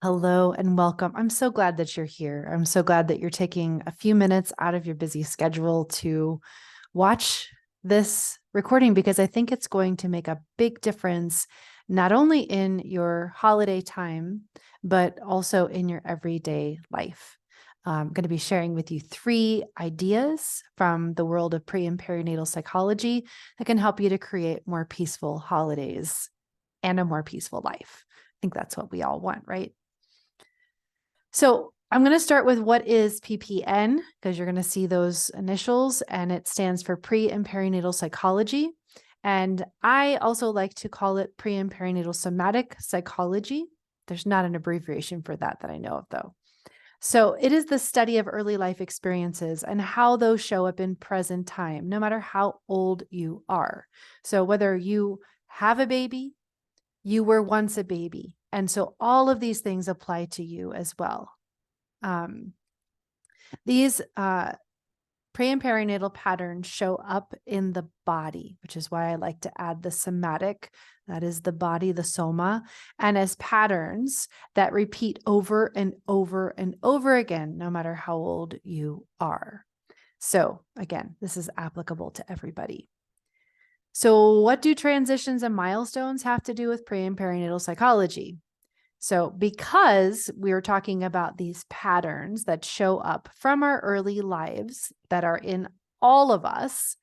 Hello and welcome. I'm so glad that you're here. I'm so glad that you're taking a few minutes out of your busy schedule to watch this recording because I think it's going to make a big difference, not only in your holiday time, but also in your everyday life. I'm going to be sharing with you 3 ideas from the world of pre and perinatal psychology that can help you to create more peaceful holidays and a more peaceful life. I think that's what we all want, right? So I'm going to start with what is PPN, because you're going to see those initials, and it stands for pre and perinatal psychology. And I also like to call it pre and perinatal somatic psychology. There's not an abbreviation for that I know of, though. So it is the study of early life experiences and how those show up in present time, no matter how old you are. So whether you have a baby, you were once a baby. And so all of these things apply to you as well. These pre and perinatal patterns show up in the body, which is why I like to add the somatic, that is the body, the soma, and as patterns that repeat over and over and over again, no matter how old you are. So again, this is applicable to everybody. So what do transitions and milestones have to do with pre and perinatal psychology? So because we were talking about these patterns that show up from our early lives that are in all of us,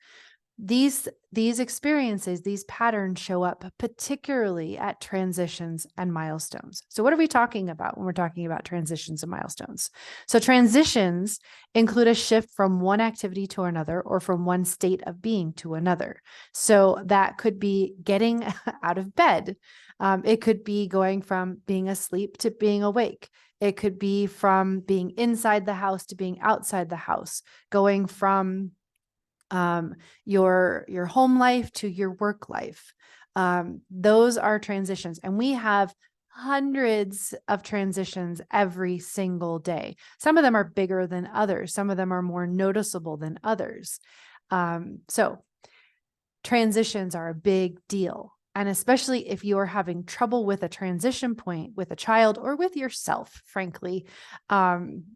these experiences, these patterns show up particularly at transitions and milestones. So what are we talking about when we're talking about transitions and milestones? So transitions include a shift from one activity to another or from one state of being to another. So that could be getting out of bed. It could be going from being asleep to being awake. It could be from being inside the house to being outside the house, going from your home life to your work life. Those are transitions. And we have hundreds of transitions every single day. Some of them are bigger than others. Some of them are more noticeable than others. So transitions are a big deal. And especially if you are having trouble with a transition point with a child or with yourself, frankly,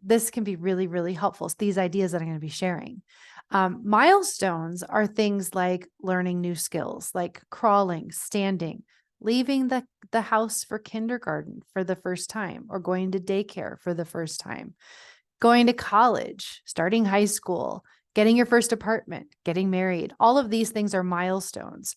this can be really, really helpful. So these ideas that I'm going to be sharing. Milestones are things like learning new skills, like crawling, standing, leaving the house for kindergarten for the first time, or going to daycare for the first time, going to college, starting high school, getting your first apartment, getting married. All of these things are milestones.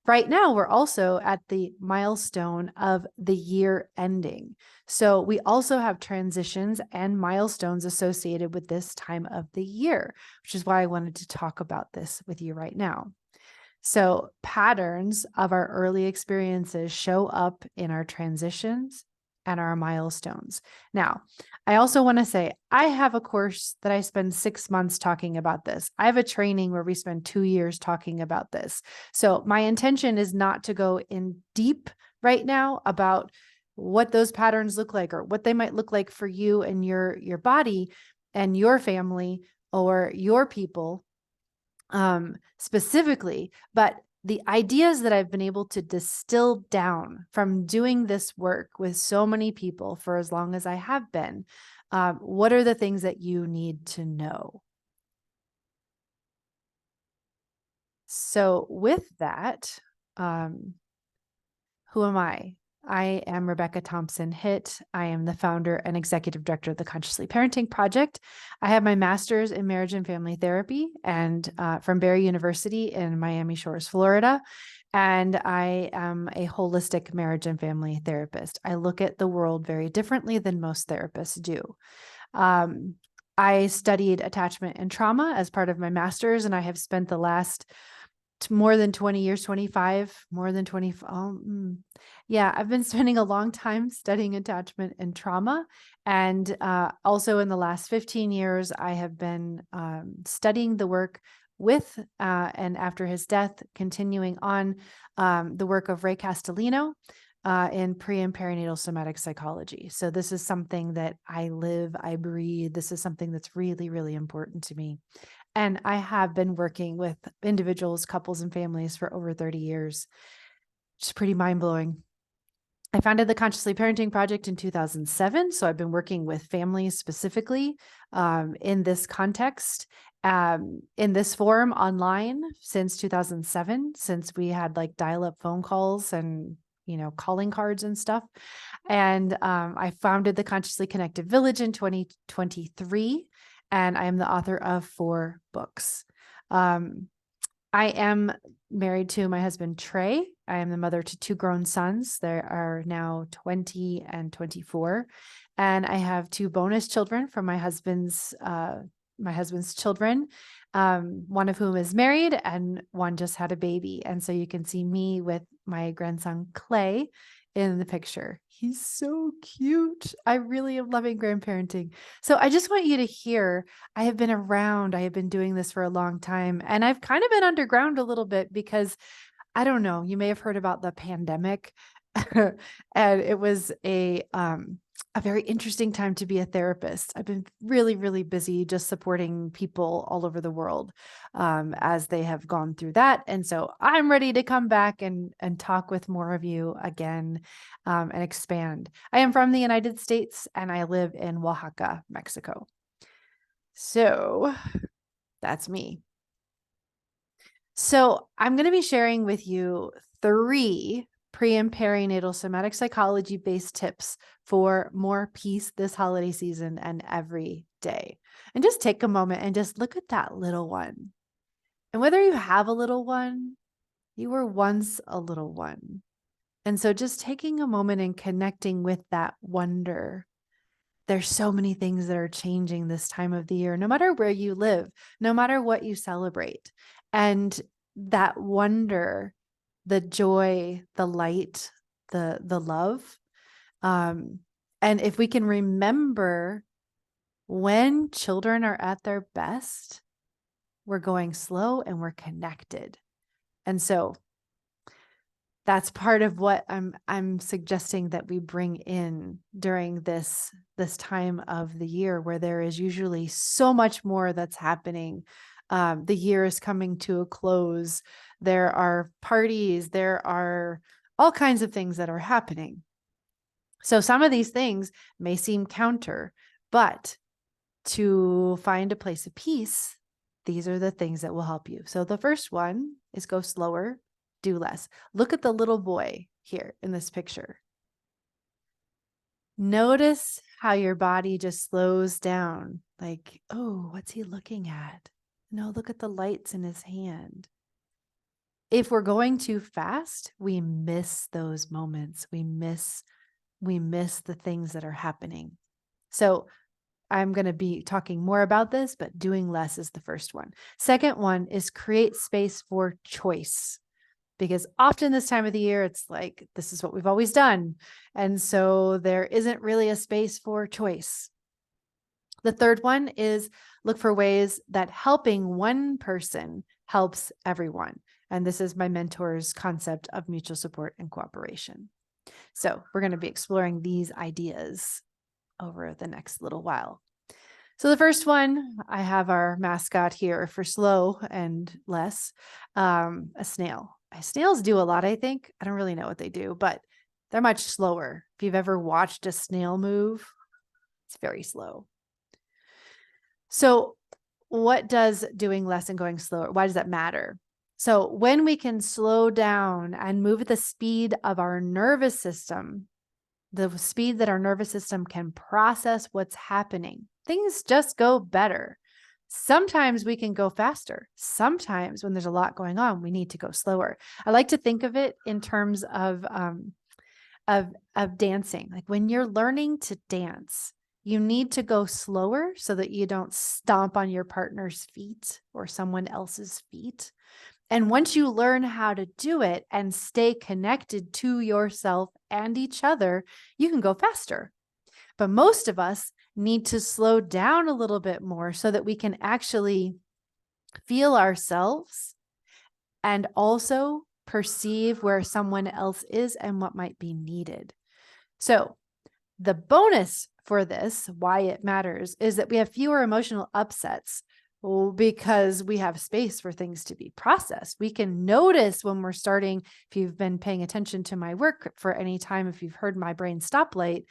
Right now, we're also at the milestone of the year ending. So we also have transitions and milestones associated with this time of the year, which is why I wanted to talk about this with you right now. So patterns of our early experiences show up in our transitions and our milestones. Now, I also want to say I have a course that I spend 6 months talking about this. I have a training where we spend 2 years talking about this. So my intention is not to go in deep right now about what those patterns look like or what they might look like for you and your body and your family or your people specifically, but the ideas that I've been able to distill down from doing this work with so many people for as long as I have been, what are the things that you need to know? So with that, who am I? I am Rebecca Thompson Hitt. I am the founder and executive director of the Consciously Parenting Project. I have my master's in marriage and family therapy and from Barry University in Miami Shores, Florida. And I am a holistic marriage and family therapist. I look at the world very differently than most therapists do. I studied attachment and trauma as part of my master's, and I have spent the last more than 20 years, 25, more than 20. Yeah, I've been spending a long time studying attachment and trauma. And also in the last 15 years, I have been studying the work with, and after his death, continuing on the work of Ray Castellino in pre and perinatal somatic psychology. So this is something that I live, I breathe. This is something that's really, really important to me. And I have been working with individuals, couples, and families for over 30 years. It's pretty mind-blowing. I founded the Consciously Parenting Project in 2007. So I've been working with families specifically in this context, in this form online since 2007, since we had like dial-up phone calls and, calling cards and stuff. And I founded the Consciously Connected Village in 2023, and I am the author of 4 books. I am married to my husband, Trey. I am the mother to 2 grown sons. They are now 20 and 24. And I have 2 bonus children from my husband's children, one of whom is married and one just had a baby. And so you can see me with my grandson, Clay, in the picture. He's so cute. I really am loving grandparenting. So I just want you to hear, I have been around, I have been doing this for a long time, and I've kind of been underground a little bit because I don't know, you may have heard about the pandemic. And it was a very interesting time to be a therapist. I've been really, really busy just supporting people all over the world as they have gone through that. And so I'm ready to come back and talk with more of you again and expand. I am from the United States and I live in Oaxaca, Mexico. So that's me. So I'm going to be sharing with you 3 pre and perinatal somatic psychology based tips for more peace this holiday season and every day. And just take a moment and just look at that little one. And whether you have a little one, you were once a little one. And so just taking a moment and connecting with that wonder. There's so many things that are changing this time of the year, no matter where you live, no matter what you celebrate. And that wonder, the joy, the light, the love. And if we can remember when children are at their best, we're going slow and we're connected. And so that's part of what I'm suggesting that we bring in during this time of the year, where there is usually so much more that's happening. The year is coming to a close. There are parties. There are all kinds of things that are happening. So some of these things may seem counter, but to find a place of peace, these are the things that will help you. So the first one is go slower, do less. Look at the little boy here in this picture. Notice how your body just slows down. Like, oh, what's he looking at? No, look at the lights in his hand. If we're going too fast, we miss those moments. We miss the things that are happening. So I'm going to be talking more about this, but doing less is the first one. Second one is create space for choice. Because often this time of the year, it's like, this is what we've always done. And so there isn't really a space for choice. The third one is look for ways that helping one person helps everyone. And this is my mentor's concept of mutual support and cooperation. So we're going to be exploring these ideas over the next little while. So the first one, I have our mascot here for slow and less, a snail. Snails do a lot, I think. I don't really know what they do, but they're much slower. If you've ever watched a snail move, it's very slow. So what does doing less and going slower, why does that matter? So when we can slow down and move at the speed of our nervous system, the speed that our nervous system can process what's happening, things just go better. Sometimes we can go faster. Sometimes when there's a lot going on, we need to go slower. I like to think of it in terms of dancing. Like when you're learning to dance, you need to go slower so that you don't stomp on your partner's feet or someone else's feet. And once you learn how to do it and stay connected to yourself and each other, you can go faster. But most of us need to slow down a little bit more so that we can actually feel ourselves and also perceive where someone else is and what might be needed. So the bonus for this, why it matters, is that we have fewer emotional upsets Well, because we have space for things to be processed. We can notice when we're starting, if you've been paying attention to my work for any time, if you've heard my brain stoplight,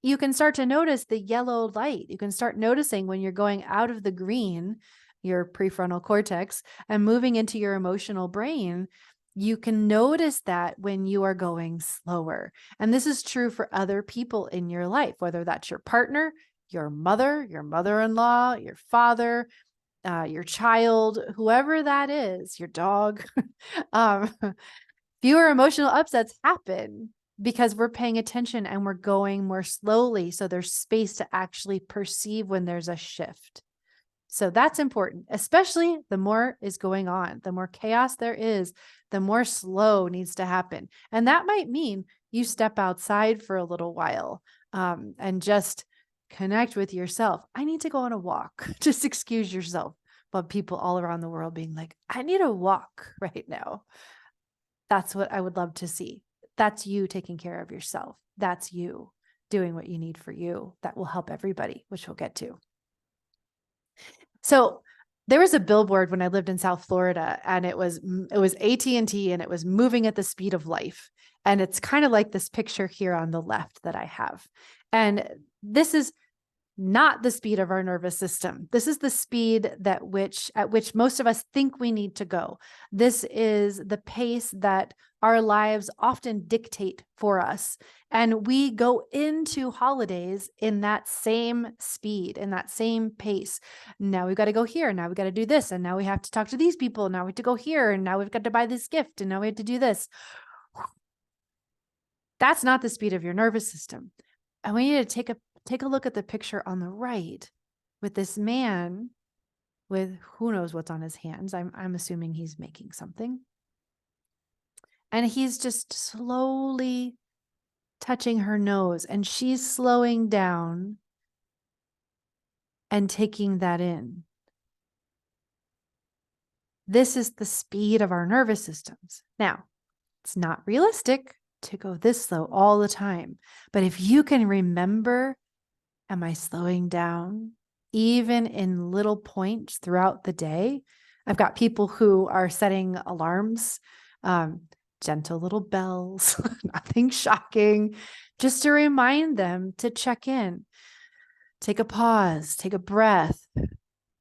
you can start to notice the yellow light. You can start noticing when you're going out of the green, your prefrontal cortex, and moving into your emotional brain. You can notice that when you are going slower. And this is true for other people in your life, whether that's your partner, your mother, your mother-in-law, your father, your child, whoever that is, your dog. um, Fewer emotional upsets happen because we're paying attention and we're going more slowly. So there's space to actually perceive when there's a shift. So that's important, especially the more is going on, the more chaos there is, the more slow needs to happen. And that might mean you step outside for a little while and just connect with yourself. I need to go on a walk. Just excuse yourself. But people all around the world being like, I need a walk right now. That's what I would love to see. That's you taking care of yourself. That's you doing what you need for you. That will help everybody, which we'll get to. So there was a billboard when I lived in South Florida, and it was AT&T, and it was moving at the speed of life. And it's kind of like this picture here on the left that I have. And this is not the speed of our nervous system. This is the speed at which most of us think we need to go. This is the pace that our lives often dictate for us. And we go into holidays in that same speed, in that same pace. Now we've got to go here. Now we've got to do this. And now we have to talk to these people. Now we have to go here. And now we've got to buy this gift. And now we have to do this. That's not the speed of your nervous system. And we need to take a look at the picture on the right with this man with who knows what's on his hands. I'm assuming he's making something. And he's just slowly touching her nose, and she's slowing down and taking that in. This is the speed of our nervous systems. Now, it's not realistic to go this slow all the time, but if you can remember, am I slowing down? Even in little points throughout the day. I've got people who are setting alarms, gentle little bells, nothing shocking, just to remind them to check in, take a pause, take a breath.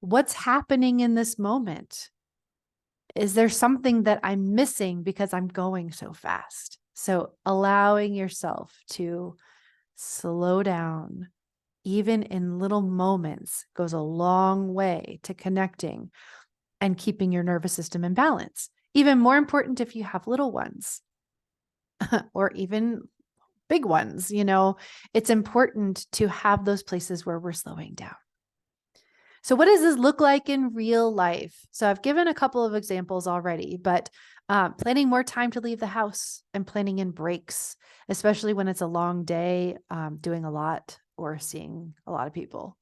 What's happening in this moment? Is there something that I'm missing because I'm going so fast? So allowing yourself to slow down, even in little moments, goes a long way to connecting and keeping your nervous system in balance. Even more important if you have little ones or even big ones, it's important to have those places where we're slowing down. So what does this look like in real life? So I've given a couple of examples already, but planning more time to leave the house and planning in breaks, especially when it's a long day, doing a lot or seeing a lot of people.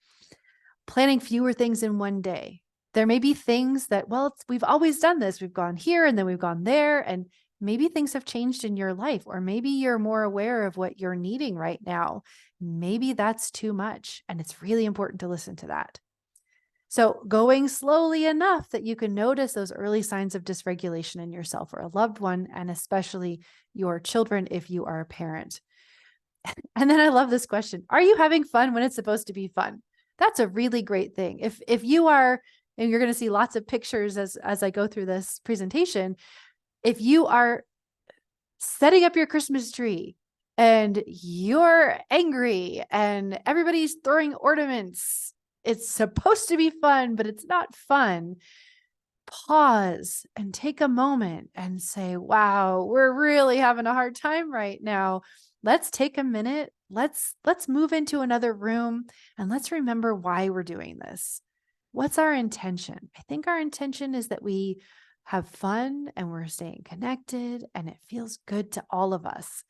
Planning fewer things in one day. There may be things that, we've always done this. We've gone here and then we've gone there, and maybe things have changed in your life, or maybe you're more aware of what you're needing right now. Maybe that's too much, and it's really important to listen to that. So going slowly enough that you can notice those early signs of dysregulation in yourself or a loved one, and especially your children if you are a parent. And then I love this question. Are you having fun when it's supposed to be fun? That's a really great thing. If you are, and you're going to see lots of pictures as I go through this presentation, if you are setting up your Christmas tree and you're angry and everybody's throwing ornaments, it's supposed to be fun, but it's not fun. Pause and take a moment and say, wow, we're really having a hard time right now. Let's take a minute. Let's move into another room and let's remember why we're doing this. What's our intention? I think our intention is that we have fun and we're staying connected and it feels good to all of us.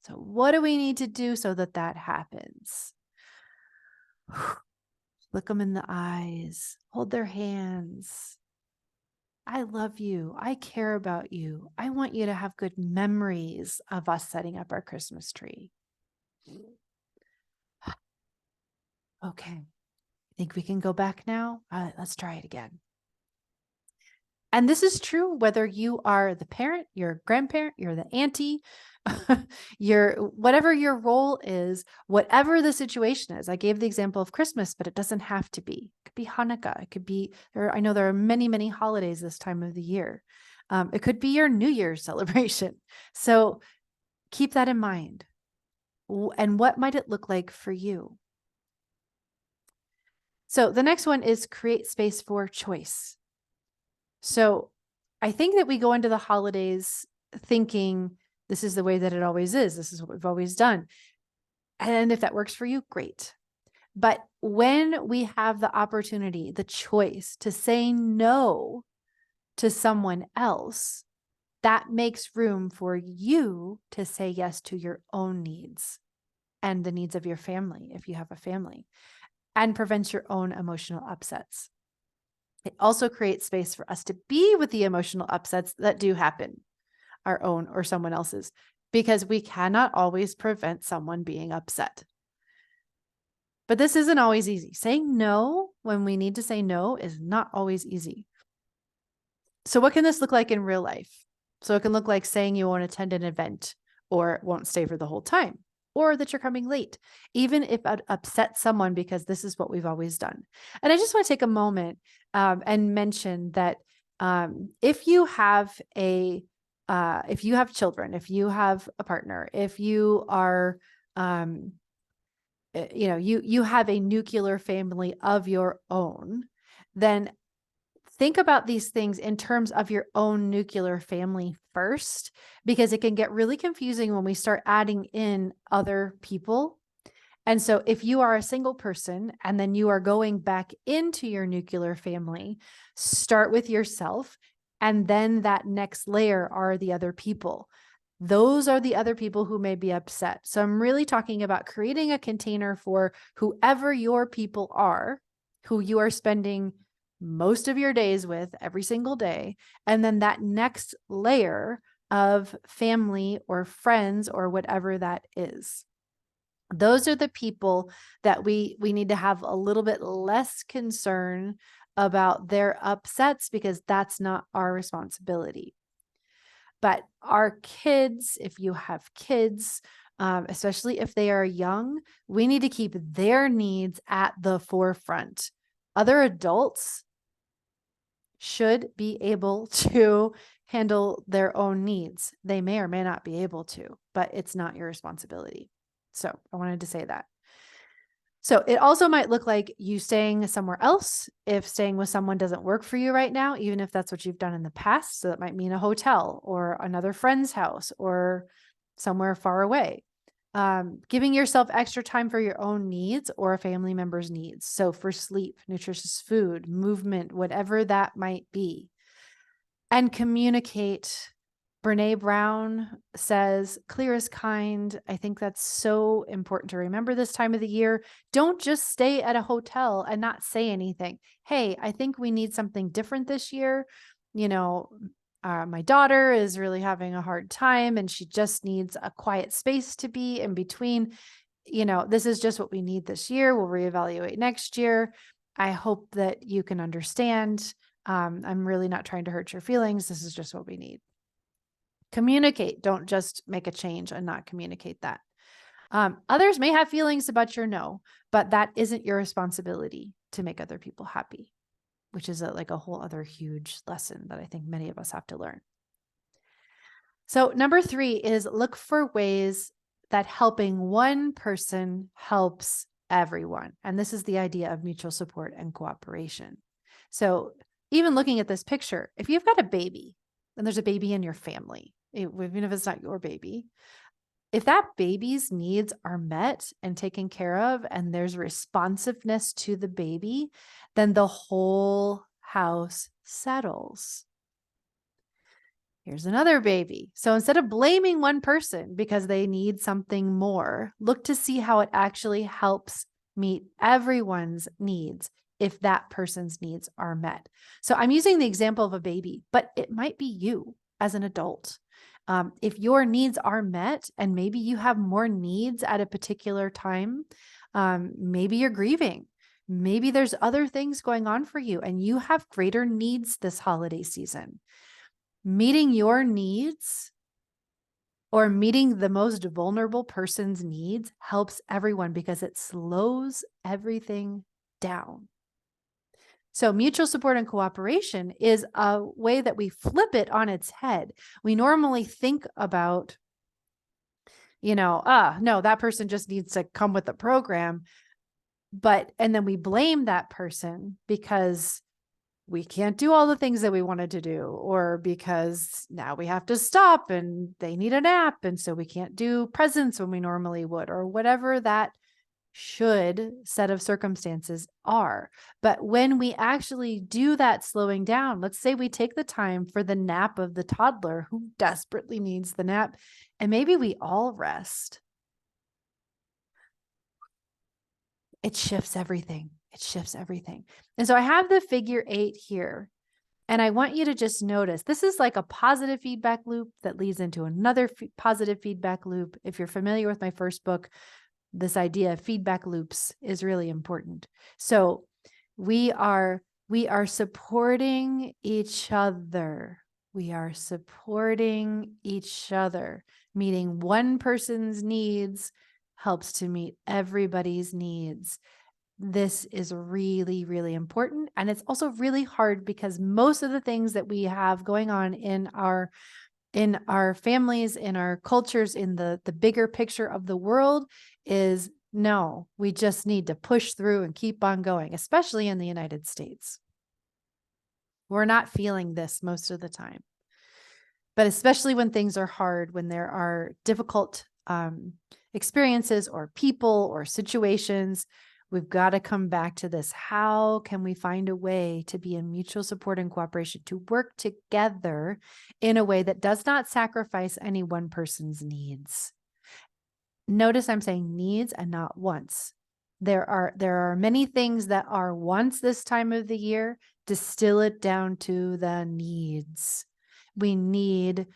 So what do we need to do so that happens? Look them in the eyes, hold their hands. I love you. I care about you. I want you to have good memories of us setting up our Christmas tree. Okay. I Think we can go back now? Let's try it again. And this is true whether you are the parent, you're a grandparent, you're the auntie, whatever your role is, whatever the situation is. I gave the example of Christmas, but it doesn't have to be. It could be Hanukkah. It could be, I know there are many, many holidays this time of the year. It could be your New Year's celebration. So keep that in mind. And what might it look like for you? So the next one is create space for choice. So I think that we go into the holidays thinking this is the way that it always is. This is what we've always done. And if that works for you, great. But when we have the opportunity, the choice to say no to someone else, that makes room for you to say yes to your own needs and the needs of your family, if you have a family, and prevents your own emotional upsets. It also creates space for us to be with the emotional upsets that do happen, our own or someone else's, because we cannot always prevent someone being upset. But this isn't always easy. Saying no when we need to say no is not always easy. So what can this look like in real life? So it can look like saying you won't attend an event or won't stay for the whole time, or that you're coming late, even if it upsets someone, because this is what we've always done. And I just want to take a moment and mention that if you have children, if you have a partner, if you are, you have a nuclear family of your own, then think about these things in terms of your own nuclear family first, because it can get really confusing when we start adding in other people. And so if you are a single person and then you are going back into your nuclear family, start with yourself. And then that next layer are the other people. Those are the other people who may be upset. So I'm really talking about creating a container for whoever your people are, who you are spending most of your days with every single day. And then that next layer of family or friends or whatever that is. Those are the people that we need to have a little bit less concern about their upsets, because that's not our responsibility. But our kids, if you have kids, especially if they are young, we need to keep their needs at the forefront. Other adults should be able to handle their own needs. They may or may not be able to, but it's not your responsibility. So I wanted to say that. So it also might look like you staying somewhere else if staying with someone doesn't work for you right now, even if that's what you've done in the past. So that might mean a hotel or another friend's house or somewhere far away. Giving yourself extra time for your own needs or a family member's needs. So for sleep, nutritious food, movement, whatever that might be. And communicate. Brene Brown says, clear is kind. I think that's so important to remember this time of the year. Don't just stay at a hotel and not say anything. Hey, I think we need something different this year. My daughter is really having a hard time and she just needs a quiet space to be in between. This is just what we need this year. We'll reevaluate next year. I hope that you can understand. I'm really not trying to hurt your feelings. This is just what we need. Communicate. Don't just make a change and not communicate that. Others may have feelings about your no, but that isn't your responsibility to make other people happy, which is a whole other huge lesson that I think many of us have to learn. So number 3 is look for ways that helping one person helps everyone. And this is the idea of mutual support and cooperation. So even looking at this picture, if you've got a baby and there's a baby in your family, even if it's not your baby, if that baby's needs are met and taken care of and there's responsiveness to the baby, then the whole house settles. Here's another baby. So instead of blaming one person because they need something more, look to see how it actually helps meet everyone's needs if that person's needs are met. So I'm using the example of a baby, but it might be you as an adult. If your needs are met and maybe you have more needs at a particular time, maybe you're grieving. Maybe there's other things going on for you and you have greater needs this holiday season. Meeting your needs or meeting the most vulnerable person's needs helps everyone because it slows everything down. So mutual support and cooperation is a way that we flip it on its head. We normally think about, no, that person just needs to come with the program. And then we blame that person because we can't do all the things that we wanted to do, or because now we have to stop and they need a nap. And so we can't do presents when we normally would, or whatever that should set of circumstances are. But when we actually do that slowing down, let's say we take the time for the nap of the toddler who desperately needs the nap, and maybe we all rest. It shifts everything. It shifts everything. And so I have the figure 8 here. And I want you to just notice, this is like a positive feedback loop that leads into another positive feedback loop. If you're familiar with my first book, this idea of feedback loops is really important. So we are supporting each other. We are supporting each other. Meeting one person's needs helps to meet everybody's needs. This is really, really important. And it's also really hard because most of the things that we have going on in our families, in our cultures, in the bigger picture of the world is no, we just need to push through and keep on going, especially in the United States. We're not feeling this most of the time, but especially when things are hard, when there are difficult experiences or people or situations, we've got to come back to this. How can we find a way to be in mutual support and cooperation, to work together in a way that does not sacrifice any one person's needs? Notice I'm saying needs and not wants. There are many things that are wants this time of the year. Distill it down to the needs. We need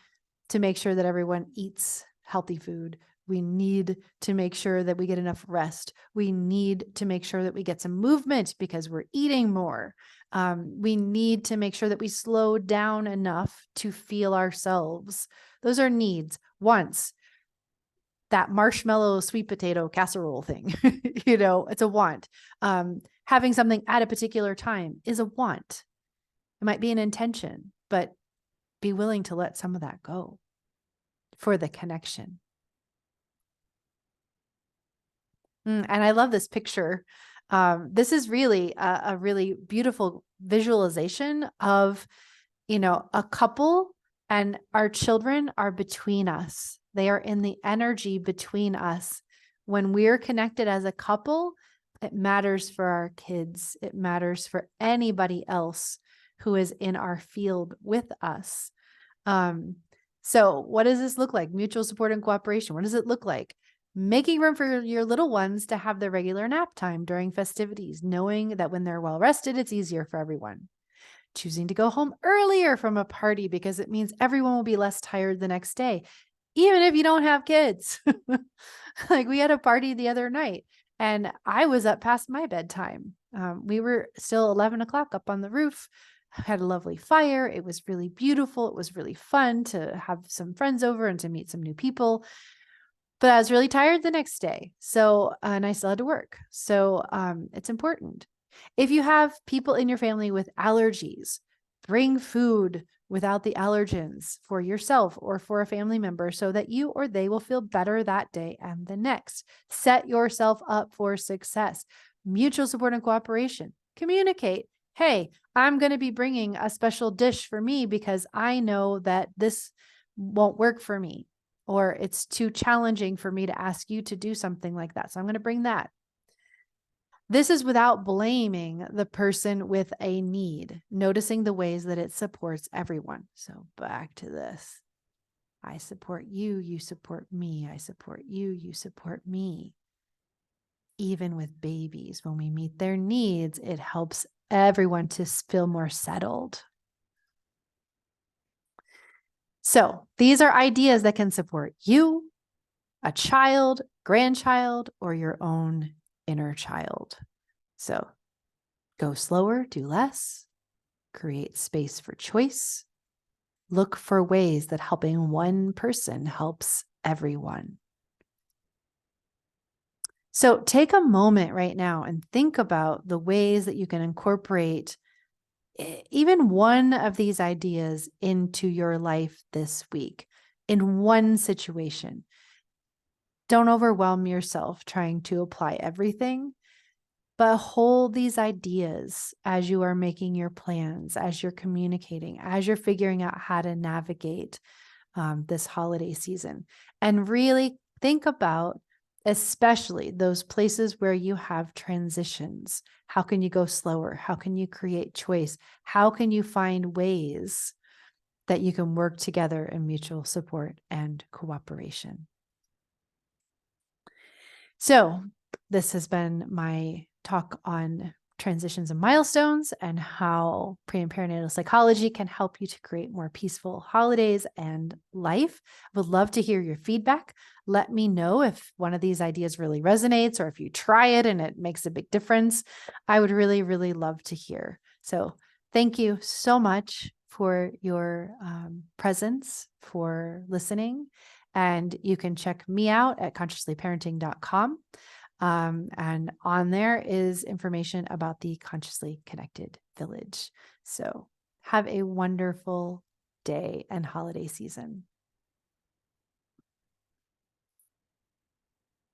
to make sure that everyone eats healthy food. We need to make sure that we get enough rest. We need to make sure that we get some movement because we're eating more. We need to make sure that we slow down enough to feel ourselves. Those are needs. Wants, that marshmallow sweet potato casserole thing, it's a want. Having something at a particular time is a want. It might be an intention, but be willing to let some of that go for the connection. And I love this picture. This is really a really beautiful visualization of, a couple, and our children are between us. They are in the energy between us. When we're connected as a couple, it matters for our kids. It matters for anybody else who is in our field with us. So what does this look like? Mutual support and cooperation. What does it look like? Making room for your little ones to have their regular nap time during festivities, knowing that when they're well rested, it's easier for everyone. Choosing to go home earlier from a party because it means everyone will be less tired the next day, even if you don't have kids. Like we had a party the other night and I was up past my bedtime. We were still 11 o'clock up on the roof. Had a lovely fire. It was really beautiful. It was really fun to have some friends over and to meet some new people. But I was really tired the next day. And I still had to work. So it's important. If you have people in your family with allergies, bring food without the allergens for yourself or for a family member so that you or they will feel better that day and the next. Set yourself up for success. Mutual support and cooperation. Communicate. Hey, I'm going to be bringing a special dish for me because I know that this won't work for me, or it's too challenging for me to ask you to do something like that. So I'm going to bring that. This is without blaming the person with a need, noticing the ways that it supports everyone. So back to this. I support you, you support me. I support you, you support me. Even with babies, when we meet their needs, it helps everyone to feel more settled. So these are ideas that can support you, a child, grandchild, or your own inner child. So Go slower, do less, create space for choice. Look for ways that helping one person helps everyone. So take a moment right now and think about the ways that you can incorporate even one of these ideas into your life this week in one situation. Don't overwhelm yourself trying to apply everything, but hold these ideas as you are making your plans, as you're communicating, as you're figuring out how to navigate this holiday season. And really think about, especially those places where you have transitions. How can you go slower? How can you create choice? How can you find ways that you can work together in mutual support and cooperation? So, this has been my talk on transitions and milestones and how pre and perinatal psychology can help you to create more peaceful holidays and life. I would love to hear your feedback. Let me know if one of these ideas really resonates or if you try it and it makes a big difference. I would really, really love to hear. So, thank you so much for your presence, for listening. And you can check me out at consciouslyparenting.com. And on there is information about the Consciously Connected Village. So have a wonderful day and holiday season.